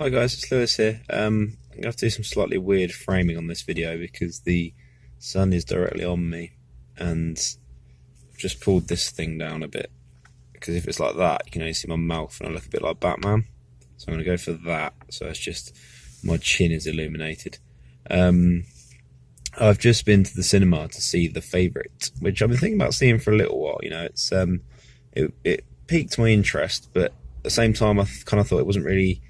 Hi guys, it's Lewis here. I'm going to have to do some slightly weird framing on this video because the sun is directly on me, and I've just pulled this thing down a bit because if it's like that you can only see my mouth and I look a bit like Batman, so I'm going to go for that, so it's just my chin is illuminated. I've just been to the cinema to see The Favourite, which I've been thinking about seeing for a little while. It's it piqued my interest, but at the same time I kind of thought it wasn't really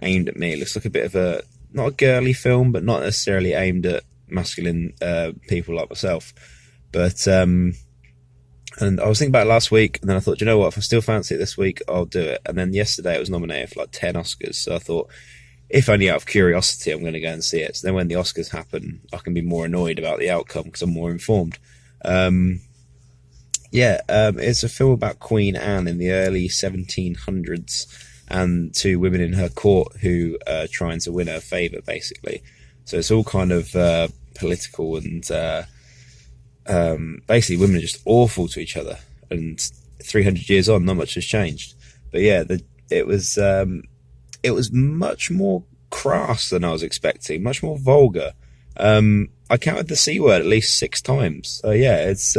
aimed at me. It looks like a bit of a, not a girly film, but not necessarily aimed at masculine people like myself. But and I was thinking about it last week, and then I thought, you know what, if I still fancy it this week, I'll do it. And then yesterday it was nominated for like 10 Oscars, so I thought, if only out of curiosity, I'm going to go and see it. So then when the Oscars happen, I can be more annoyed about the outcome because I'm more informed. It's a film about Queen Anne in the early 1700s and two women in her court who are trying to win her favour, basically. So it's all kind of political, and basically women are just awful to each other. And 300 years on, not much has changed. But yeah, it was much more crass than I was expecting, much more vulgar. I counted the C word at least 6 times. So yeah, it's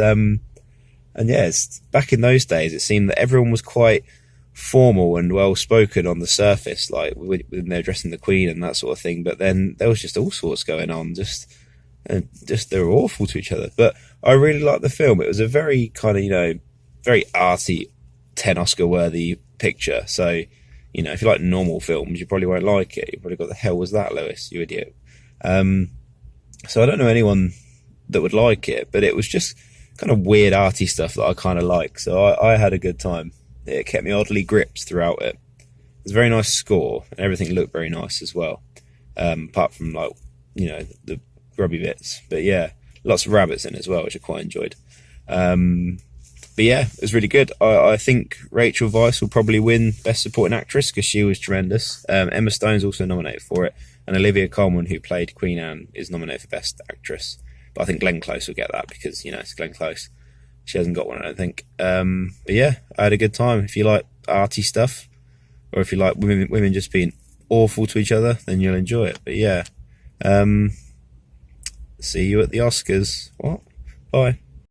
back in those days, it seemed that everyone was quite formal and well spoken on the surface, like when they're addressing the Queen and that sort of thing. But then there was just all sorts going on, just they were awful to each other. But I really liked the film. It was a very kind of, very arty, 10 Oscar worthy picture. So, if you like normal films, you probably won't like it. You probably got, the hell was that, Lewis, you idiot. So I don't know anyone that would like it, but it was just kind of weird arty stuff that I kind of like. So I had a good time. It kept me oddly gripped throughout it. It was a very nice score, and everything looked very nice as well. Apart from the grubby bits. But yeah, lots of rabbits in it as well, which I quite enjoyed. But yeah, it was really good. I think Rachel Weisz will probably win Best Supporting Actress because she was tremendous. Emma Stone's also nominated for it, and Olivia Colman, who played Queen Anne, is nominated for Best Actress. But I think Glenn Close will get that because, it's Glenn Close. She hasn't got one, I don't think. But yeah, I had a good time. If you like arty stuff, or if you like women just being awful to each other, then you'll enjoy it. But yeah, see you at the Oscars. What? Bye.